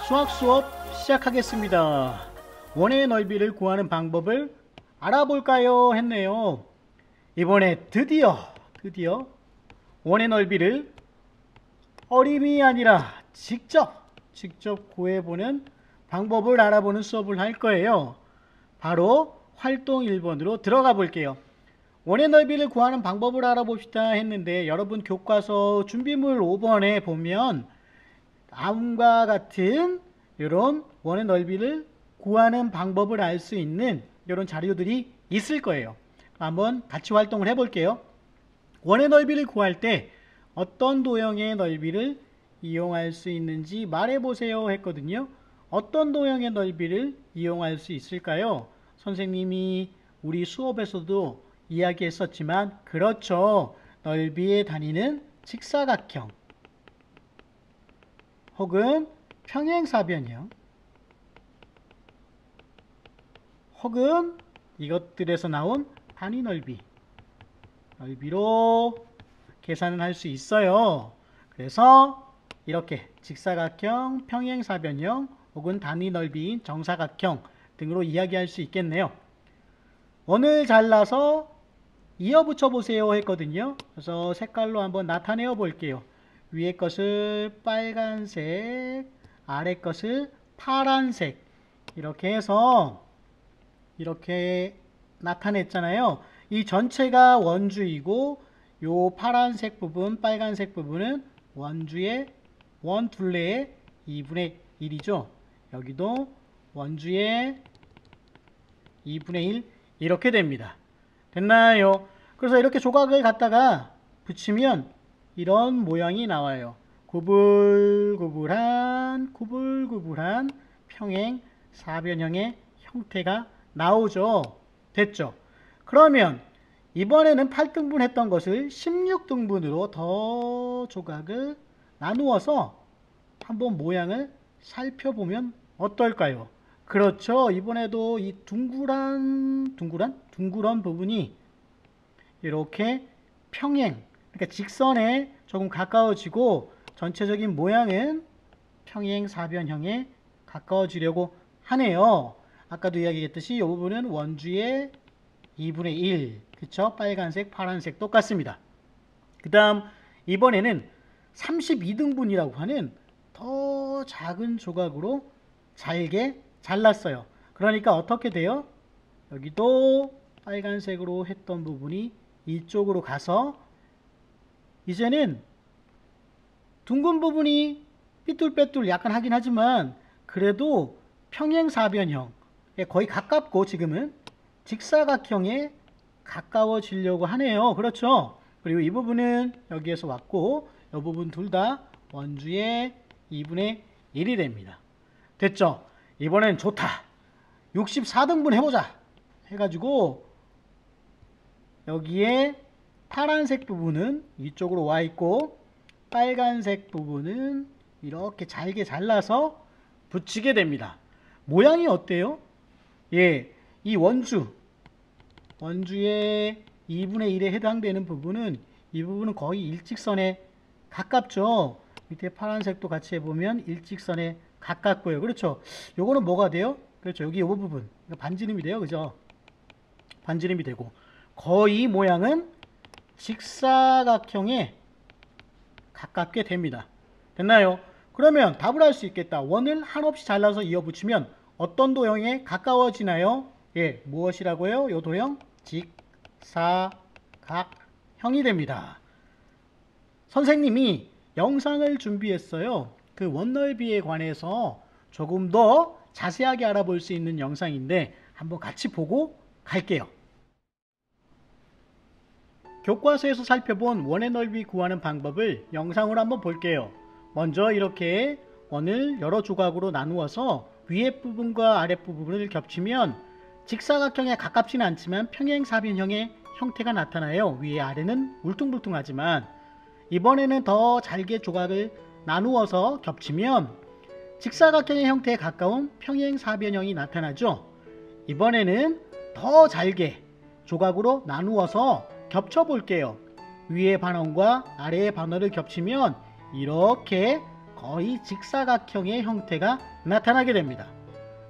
수학 수업 시작하겠습니다. 원의 넓이를 구하는 방법을 알아볼까요? 했네요. 이번에 드디어 원의 넓이를 어림이 아니라 직접 구해보는 방법을 알아보는 수업을 할 거예요. 바로 활동 1번으로 들어가 볼게요. 원의 넓이를 구하는 방법을 알아봅시다 했는데, 여러분 교과서 준비물 5번에 보면 다음과 같은 이런 원의 넓이를 구하는 방법을 알 수 있는 이런 자료들이 있을 거예요. 한번 같이 활동을 해볼게요. 원의 넓이를 구할 때 어떤 도형의 넓이를 이용할 수 있는지 말해보세요 했거든요. 어떤 도형의 넓이를 이용할 수 있을까요? 선생님이 우리 수업에서도 이야기했었지만, 그렇죠. 넓이의 단위는 직사각형 혹은 평행사변형 혹은 이것들에서 나온 단위 넓이로 계산을 할 수 있어요. 그래서 이렇게 직사각형, 평행사변형 혹은 단위 넓이인 정사각형 등으로 이야기할 수 있겠네요. 원을 잘라서 이어붙여 보세요 했거든요. 그래서 색깔로 한번 나타내어 볼게요. 위에 것을 빨간색, 아래 것을 파란색, 이렇게 해서 이렇게 나타냈잖아요. 이 전체가 원주이고 요 파란색 부분, 빨간색 부분은 원주의 원둘레의 2분의 1이죠. 여기도 원주의 2분의 1 이렇게 됩니다. 됐나요? 그래서 이렇게 조각을 갖다가 붙이면 이런 모양이 나와요. 구불구불한 평행 사변형의 형태가 나오죠. 됐죠? 그러면 이번에는 8등분 했던 것을 16등분으로 더 조각을 나누어서 한번 모양을 살펴보면 어떨까요? 그렇죠. 이번에도 이 둥그런 부분이 이렇게 평행, 그러니까 직선에 조금 가까워지고, 전체적인 모양은 평행사변형에 가까워지려고 하네요. 아까도 이야기했듯이 이 부분은 원주의 2분의 1, 그쵸? 빨간색, 파란색 똑같습니다. 그 다음 이번에는 32등분이라고 하는 더 작은 조각으로 잘게 잘랐어요. 그러니까 어떻게 돼요? 여기도 빨간색으로 했던 부분이 이쪽으로 가서 이제는 둥근 부분이 삐뚤빼뚤 약간 하긴 하지만 그래도 평행사변형에 거의 가깝고, 지금은 직사각형에 가까워지려고 하네요. 그렇죠? 그리고 이 부분은 여기에서 왔고, 이 부분 둘 다 원주의 2분의 1이 됩니다. 됐죠? 이번엔 좋다. 64등분 해보자 해가지고 여기에 파란색 부분은 이쪽으로 와 있고, 빨간색 부분은 이렇게 잘게 잘라서 붙이게 됩니다. 모양이 어때요? 예, 이 원주의 2분의 1에 해당되는 부분은, 이 부분은 거의 일직선에 가깝죠. 밑에 파란색도 같이 해보면 일직선에 가깝고요. 그렇죠? 요거는 뭐가 돼요? 그렇죠. 여기 이 부분 반지름이 돼요. 그죠? 반지름이 되고, 거의 모양은 직사각형에 가깝게 됩니다. 됐나요? 그러면 답을 할 수 있겠다. 원을 한없이 잘라서 이어붙이면 어떤 도형에 가까워지나요? 예, 무엇이라고요? 요 도형? 직사각형이 됩니다. 선생님이 영상을 준비했어요. 그 원넓이에 관해서 조금 더 자세하게 알아볼 수 있는 영상인데 한번 같이 보고 갈게요. 교과서에서 살펴본 원의 넓이 구하는 방법을 영상으로 한번 볼게요. 먼저 이렇게 원을 여러 조각으로 나누어서 위에 부분과 아랫 부분을 겹치면 직사각형에 가깝지는 않지만 평행사변형의 형태가 나타나요. 위에 아래는 울퉁불퉁하지만, 이번에는 더 잘게 조각을 나누어서 겹치면 직사각형의 형태에 가까운 평행사변형이 나타나죠. 이번에는 더 잘게 조각으로 나누어서 겹쳐 볼게요. 위의 반원과 아래의 반원을 겹치면 이렇게 거의 직사각형의 형태가 나타나게 됩니다.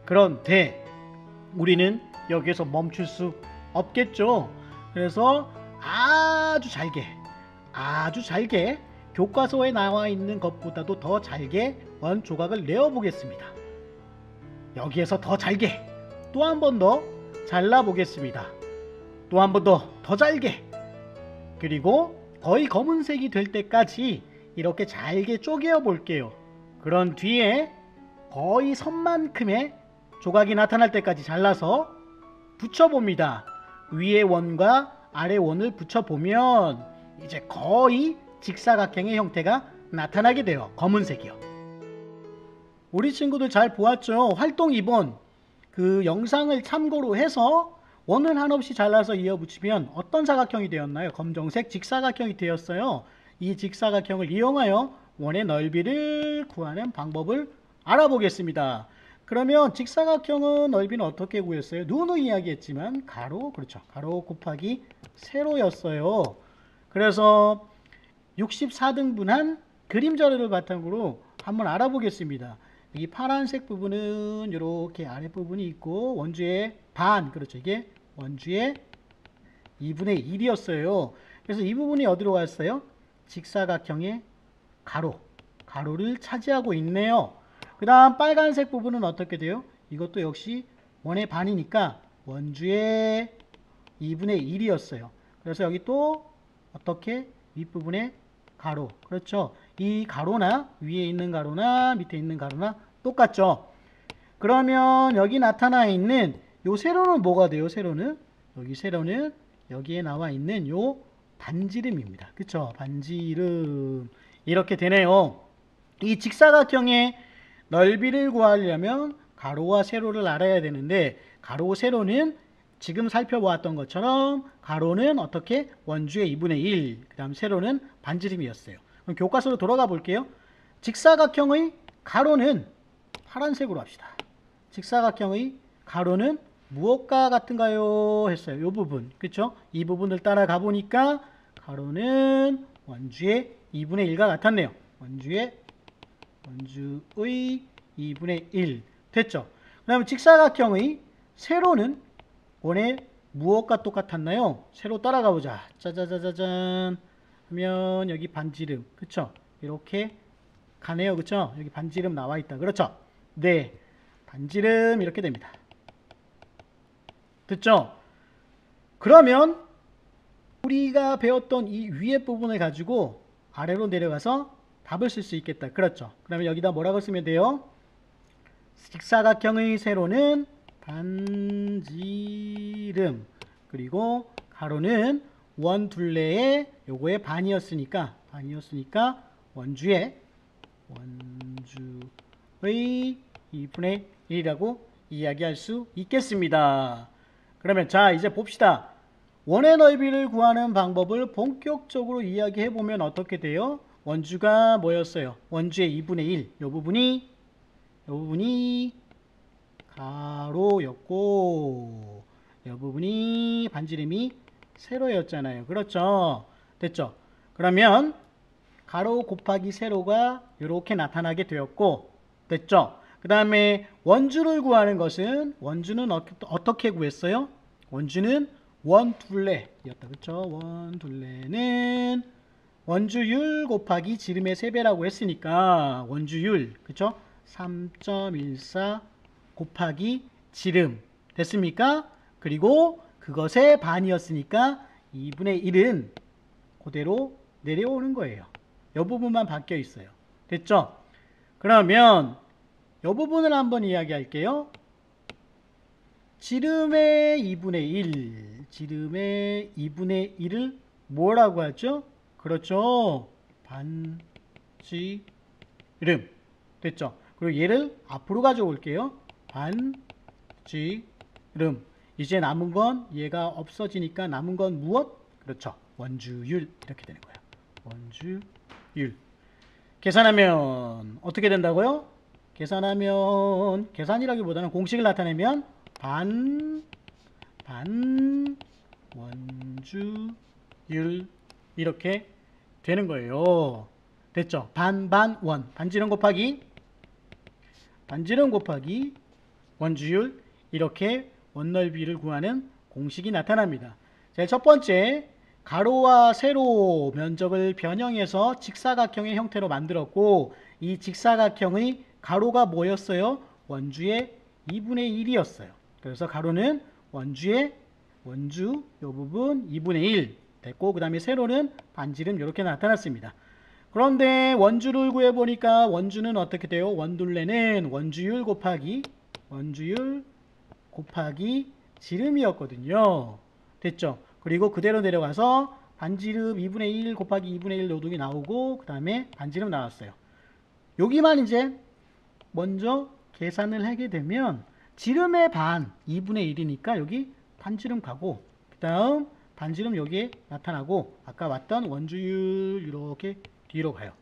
그런데 우리는 여기에서 멈출 수 없겠죠. 그래서 아주 잘게 교과서에 나와 있는 것보다도 더 잘게 원 조각을 내어 보겠습니다. 여기에서 더 잘게 또 한 번 더 잘라 보겠습니다. 또 한 번 더 잘게, 그리고 거의 검은색이 될 때까지 이렇게 잘게 쪼개어 볼게요. 그런 뒤에 거의 선만큼의 조각이 나타날 때까지 잘라서 붙여봅니다. 위에 원과 아래 원을 붙여보면 이제 거의 직사각형의 형태가 나타나게 돼요. 검은색이요. 우리 친구들 잘 보았죠? 활동 2번 그 영상을 참고로 해서 원을 한없이 잘라서 이어붙이면 어떤 사각형이 되었나요? 검정색 직사각형이 되었어요. 이 직사각형을 이용하여 원의 넓이를 구하는 방법을 알아보겠습니다. 그러면 직사각형은 넓이는 어떻게 구했어요? 누누이 이야기했지만 가로, 그렇죠. 가로 곱하기 세로였어요. 그래서 64등분한 그림 자료를 바탕으로 한번 알아보겠습니다. 이 파란색 부분은 이렇게 아랫부분이 있고 원주의 반, 그렇죠. 이게 원주의 2분의 1이었어요. 그래서 이 부분이 어디로 갔어요? 직사각형의 가로를 차지하고 있네요. 그 다음 빨간색 부분은 어떻게 돼요? 이것도 역시 원의 반이니까 원주의 2분의 1이었어요. 그래서 여기 또 어떻게 윗부분에 가로, 그렇죠. 이 가로나 위에 있는 가로나 밑에 있는 가로나 똑같죠. 그러면 여기 나타나 있는 요 세로는 뭐가 돼요? 세로는 여기에 나와 있는 요 반지름입니다. 그쵸? 반지름. 이렇게 되네요. 이 직사각형의 넓이를 구하려면 가로와 세로를 알아야 되는데, 가로, 세로는 지금 살펴보았던 것처럼 가로는 어떻게? 원주의 2분의 1, 그 다음 세로는 반지름이었어요. 그럼 교과서로 돌아가 볼게요. 직사각형의 가로는 파란색으로 합시다. 직사각형의 가로는 무엇과 같은가요? 했어요. 이 부분. 그쵸? 이 부분을 따라가 보니까 가로는 원주의 2분의 1과 같았네요. 원주의 2분의 1. 됐죠? 그 다음에 직사각형의 세로는 원의 무엇과 똑같았나요? 세로 따라가 보자. 짜자자자잔 하면 여기 반지름. 그쵸? 이렇게 가네요. 그쵸? 여기 반지름 나와 있다. 그렇죠? 네. 반지름 이렇게 됩니다. 됐죠? 그러면 우리가 배웠던 이 위에 부분을 가지고 아래로 내려가서 답을 쓸 수 있겠다. 그렇죠? 그러면 여기다 뭐라고 쓰면 돼요? 직사각형의 세로는 반지름, 그리고 가로는 원 둘레의 요거의 반이었으니까 원주의 2분의 1이라고 이야기할 수 있겠습니다. 그러면 자, 이제 봅시다. 원의 넓이를 구하는 방법을 본격적으로 이야기해 보면 어떻게 돼요? 원주가 뭐였어요? 원주의 2분의 1. 요 부분이 가로였고, 이 부분이 반지름이 세로였잖아요. 그렇죠? 됐죠? 그러면 가로 곱하기 세로가 이렇게 나타나게 되었고, 됐죠? 그 다음에 원주를 구하는 것은, 원주는 어떻게 구했어요? 원주는 원둘레였다. 그렇죠? 원둘레는 원주율 곱하기 지름의 3배라고 했으니까 원주율, 그렇죠? 3.14 곱하기 지름 됐습니까? 그리고 그것의 반이었으니까 2분의 1은 그대로 내려오는 거예요. 이 부분만 바뀌어 있어요. 됐죠? 그러면 이 부분을 한번 이야기할게요. 지름의 2분의 1을 뭐라고 하죠? 그렇죠? 반지름. 됐죠? 그리고 얘를 앞으로 가져올게요. 반지름. 이제 남은 건 얘가 없어지니까 남은 건 무엇? 그렇죠. 원주율. 이렇게 되는 거예요. 원주율. 계산하면 어떻게 된다고요? 계산이라기보다는 공식을 나타내면 원주율 이렇게 되는 거예요. 됐죠? 반 반지름 곱하기 원주율, 이렇게 원넓이를 구하는 공식이 나타납니다. 제일 첫 번째, 가로와 세로 면적을 변형해서 직사각형의 형태로 만들었고, 이 직사각형의 가로가 뭐였어요? 원주의 2분의 1이었어요. 그래서 가로는 원주 이 부분 2분의 1 됐고, 그 다음에 세로는 반지름 이렇게 나타났습니다. 그런데 원주를 구해보니까 원주는 어떻게 돼요? 원둘레는 원주율 곱하기 지름이었거든요. 됐죠? 그리고 그대로 내려가서 반지름 2분의 1 곱하기 2분의 1 노동이 나오고, 그 다음에 반지름 나왔어요. 여기만 이제 먼저 계산을 하게 되면 지름의 반 2분의 1이니까 여기 반지름 가고, 그 다음 반지름 여기에 나타나고, 아까 왔던 원주율 이렇게 뒤로 가요.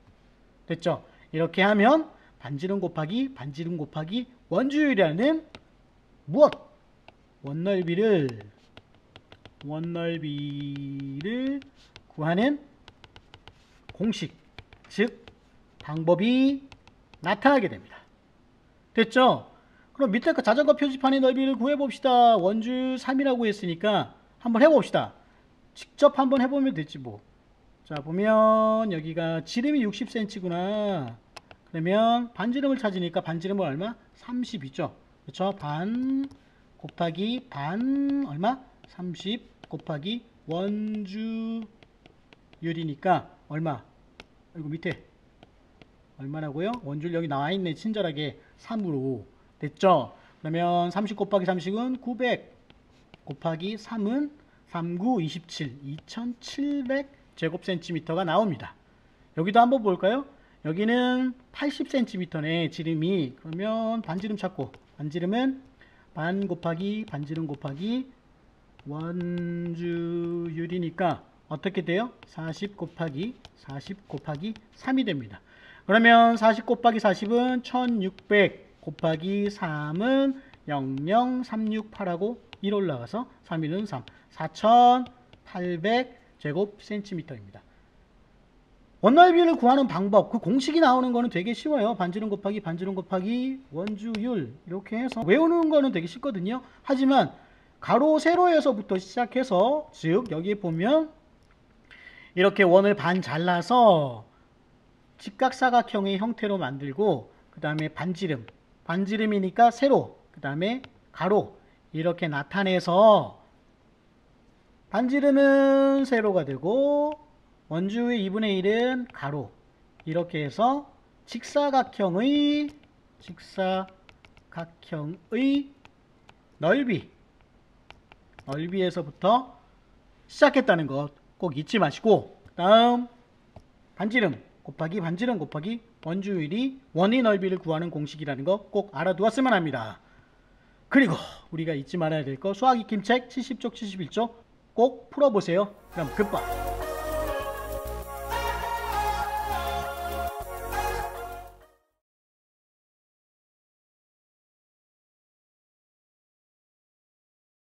됐죠? 이렇게 하면 반지름 곱하기 원주율이라는 무엇? 원넓이를 구하는 공식, 즉 방법이 나타나게 됩니다. 됐죠? 그럼 밑에 거 자전거 표지판의 넓이를 구해봅시다. 원주율 3이라고 했으니까 한번 해봅시다. 직접 한번 해보면 되지 뭐. 자, 보면 여기가 지름이 60cm구나. 그러면 반지름을 찾으니까 반지름은 얼마? 30이죠. 그렇죠? 반 곱하기 반 얼마? 30 곱하기 원주율이니까 얼마? 이거 밑에 얼마라고요? 원주율 여기 나와있네. 친절하게 3으로 됐죠? 그러면 30 곱하기 30은 900 곱하기 3은 39, 27, 2700 제곱센티미터가 나옵니다. 여기도 한번 볼까요? 여기는 80cm네 지름이. 그러면 반지름 찾고, 반지름은 반 곱하기 반지름 곱하기 원주율이니까 어떻게 돼요? 40 곱하기 3이 됩니다. 그러면 40 곱하기 40은 1600 곱하기 3은 00368하고 1 올라가서 3일은 3, 4800 제곱센티미터입니다. 원넓이를 구하는 방법, 그 공식이 나오는 거는 되게 쉬워요. 반지름 곱하기 원주율 이렇게 해서 외우는 거는 되게 쉽거든요. 하지만 가로 세로에서부터 시작해서, 즉 여기 보면 이렇게 원을 반 잘라서 직각사각형의 형태로 만들고, 그 다음에 반지름이니까 세로, 그 다음에 가로 이렇게 나타내서 반지름은 세로가 되고 원주의 2분의 1은 가로, 이렇게 해서 직사각형의 넓이에서부터 시작했다는 것 꼭 잊지 마시고, 다음 반지름 곱하기 원주율이 원의 넓이를 구하는 공식이라는 거 꼭 알아두었으면 합니다. 그리고 우리가 잊지 말아야 될 거, 수학 익힘책 70쪽 71쪽 꼭 풀어보세요. 그럼 굿바이.